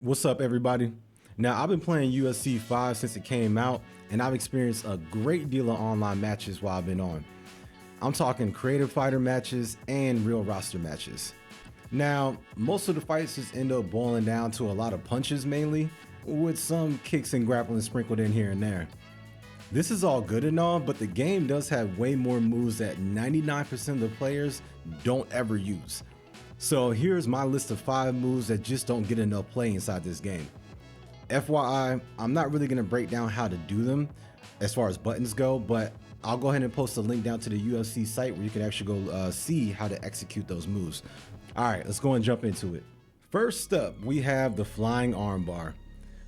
What's up, everybody? Now, I've been playing UFC 5 since it came out, and I've experienced a great deal of online matches while I've been on. I'm talking creative fighter matches and real roster matches. Now, most of the fights just end up boiling down to a lot of punches mainly, with some kicks and grappling sprinkled in here and there. This is all good and all, but the game does have way more moves that 99% of the players don't ever use. So here's my list of 5 moves that just don't get enough play inside this game. FYI, I'm not really going to break down how to do them as far as buttons go, but I'll go ahead and post a link down to the UFC site where you can actually go see how to execute those moves. All right, let's go and jump into it. First up, we have the flying armbar.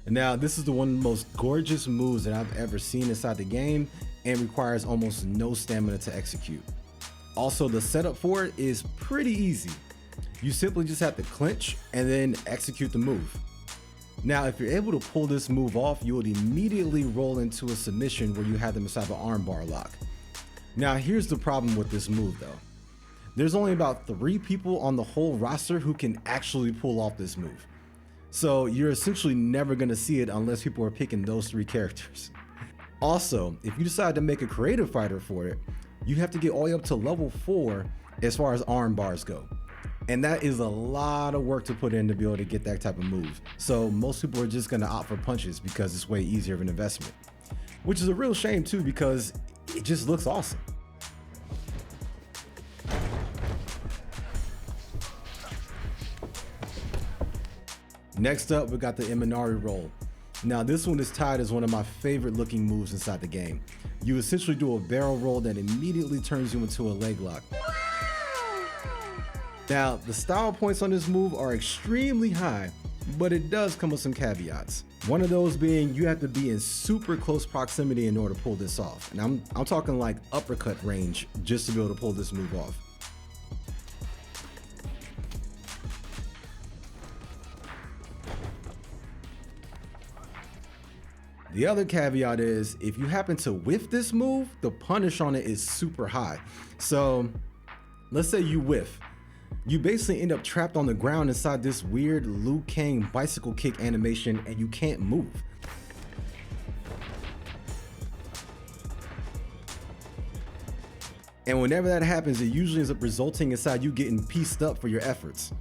Now, this is one of the most gorgeous moves that I've ever seen inside the game and requires almost no stamina to execute. Also, the setup for it is pretty easy. You simply just have to clinch and then execute the move. Now, if you're able to pull this move off, you would immediately roll into a submission where you have them inside the armbar lock. Now, here's the problem with this move though. There's only about 3 people on the whole roster who can actually pull off this move. So you're essentially never gonna see it unless people are picking those 3 characters. Also, if you decide to make a creative fighter for it, you have to get all the way up to level 4 as far as arm bars go. And that is a lot of work to put in to be able to get that type of move. So most people are just gonna opt for punches because it's way easier of an investment. Which is a real shame too, because it just looks awesome. Next up, we got the Imanari Roll. Now this one is tied as one of my favorite looking moves inside the game. You essentially do a barrel roll that immediately turns you into a leg lock. Now, the style points on this move are extremely high, but it does come with some caveats. One of those being you have to be in super close proximity in order to pull this off. And I'm talking like uppercut range just to be able to pull this move off. The other caveat is if you happen to whiff this move, the punish on it is super high. So let's say you whiff. You basically end up trapped on the ground inside this weird Liu Kang bicycle kick animation and you can't move. And whenever that happens, it usually ends up resulting inside you getting pieced up for your efforts.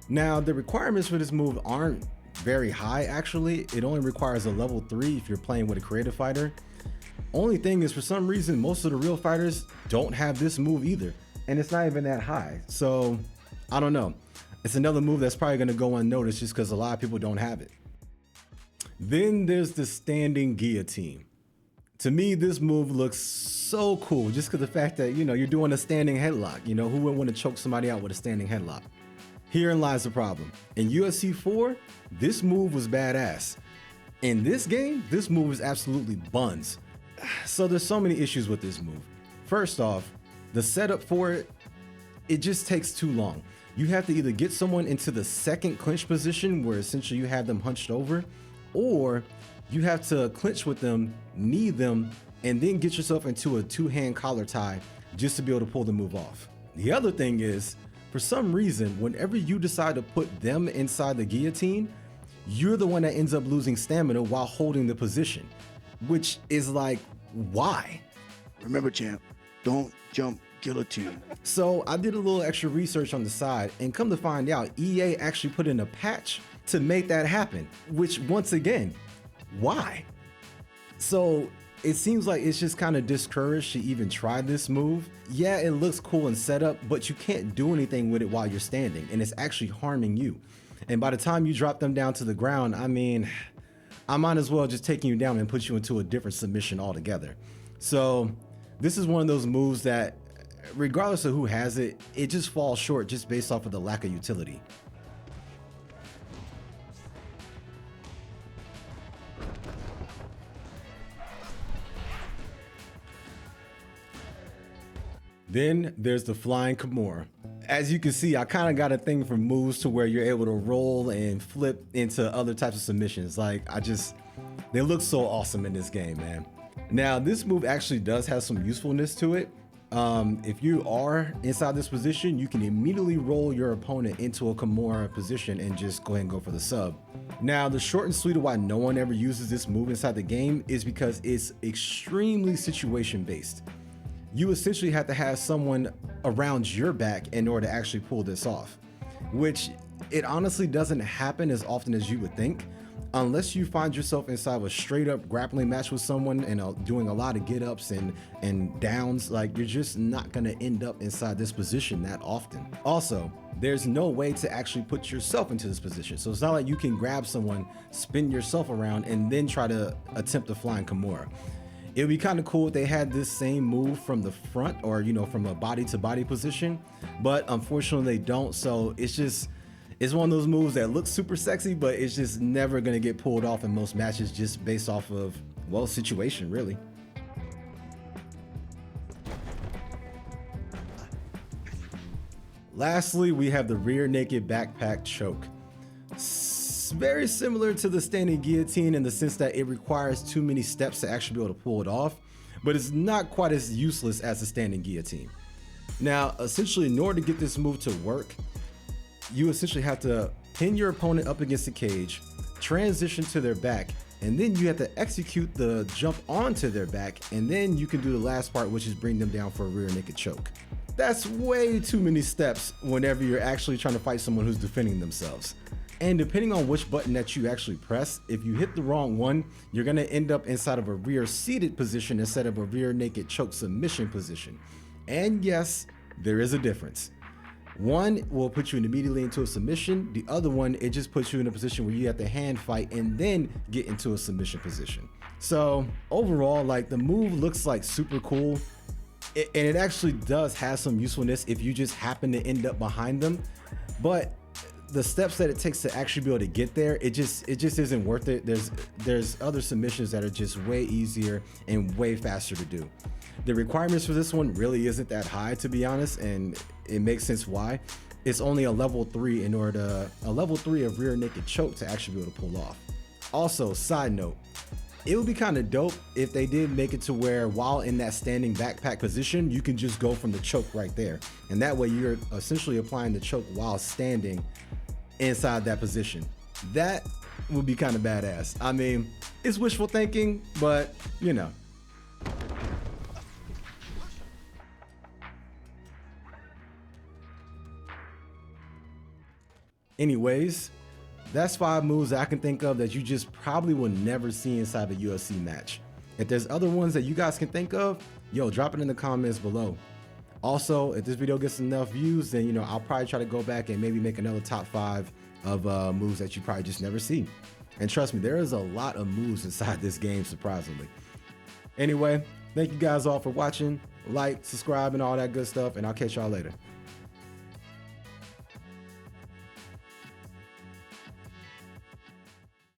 Now, the requirements for this move aren't very high actually. It only requires a level 3 if you're playing with a creative fighter. Only thing is, for some reason, most of the real fighters don't have this move either, and it's not even that high. So I don't know. It's another move that's probably going to go unnoticed just because a lot of people don't have it. Then there's the standing guillotine. To me, this move looks so cool just because the fact that, you're doing a standing headlock. Who wouldn't want to choke somebody out with a standing headlock? Herein lies the problem. In UFC 4, this move was badass. In this game, this move is absolutely buns. So there's so many issues with this move. First off, the setup for it, it just takes too long. You have to either get someone into the second clinch position where essentially you have them hunched over, or you have to clinch with them, knee them, and then get yourself into a 2-hand collar tie just to be able to pull the move off. The other thing is, for some reason, whenever you decide to put them inside the guillotine, you're the one that ends up losing stamina while holding the position. Which is like, why? Remember, champ, don't jump guillotine. So I did a little extra research on the side and come to find out EA actually put in a patch to make that happen, which once again, why? So it seems like it's just kind of discouraged to even try this move. Yeah, it looks cool and set up, but you can't do anything with it while you're standing and it's actually harming you. And by the time you drop them down to the ground, I might as well just take you down and put you into a different submission altogether. So this is one of those moves that, regardless of who has it, it just falls short just based off of the lack of utility. Then there's the flying Kumara. As you can see, I kind of got a thing for moves to where you're able to roll and flip into other types of submissions. They look so awesome in this game, man. Now, this move actually does have some usefulness to it, If you are inside this position, you can immediately roll your opponent into a Kumara position and just go ahead and go for the sub. Now, the short and sweet of why no one ever uses this move inside the game is because it's extremely situation based. You essentially have to have someone around your back in order to actually pull this off, which it honestly doesn't happen as often as you would think, unless you find yourself inside of a straight up grappling match with someone and doing a lot of get ups and downs. Like, you're just not gonna end up inside this position that often. Also, there's no way to actually put yourself into this position. So it's not like you can grab someone, spin yourself around, and then try to attempt a flying Kimura. It would be kind of cool if they had this same move from the front, or, you know, from a body to body position, but unfortunately they don't. So it's one of those moves that looks super sexy, but it's just never gonna get pulled off in most matches, just based off of, well, situation, really. Lastly, we have the rear naked backpack choke. Very similar to the standing guillotine in the sense that it requires too many steps to actually be able to pull it off, but it's not quite as useless as the standing guillotine. Now, essentially, in order to get this move to work, you essentially have to pin your opponent up against the cage, transition to their back, and then you have to execute the jump onto their back, and then you can do the last part, which is bring them down for a rear naked choke. That's way too many steps whenever you're actually trying to fight someone who's defending themselves. And depending on which button that you actually press, if you hit the wrong one, you're gonna end up inside of a rear seated position instead of a rear naked choke submission position. And yes, there is a difference. One will put you immediately into a submission. The other one, it just puts you in a position where you have to hand fight and then get into a submission position. So overall, like, the move looks like super cool. And it actually does have some usefulness if you just happen to end up behind them. But the steps that it takes to actually be able to get there, it just isn't worth it. There's other submissions that are just way easier and way faster to do. The requirements for this one really isn't that high, to be honest, and it makes sense why. It's only a level 3 a level 3 of rear naked choke to actually be able to pull off. Also, side note, it would be kind of dope if they did make it to where while in that standing backpack position, you can just go from the choke right there. And that way you're essentially applying the choke while standing inside that position. That would be kind of badass. I mean, it's wishful thinking, but you know. Anyways, that's 5 moves that I can think of that you just probably will never see inside a UFC match. If there's other ones that you guys can think of, yo, drop it in the comments below. Also, if this video gets enough views, then, you know, I'll probably try to go back and maybe make another top 5 of moves that you probably just never see. And trust me, there is a lot of moves inside this game, surprisingly. Anyway, thank you guys all for watching. Like, subscribe, and all that good stuff, and I'll catch y'all later.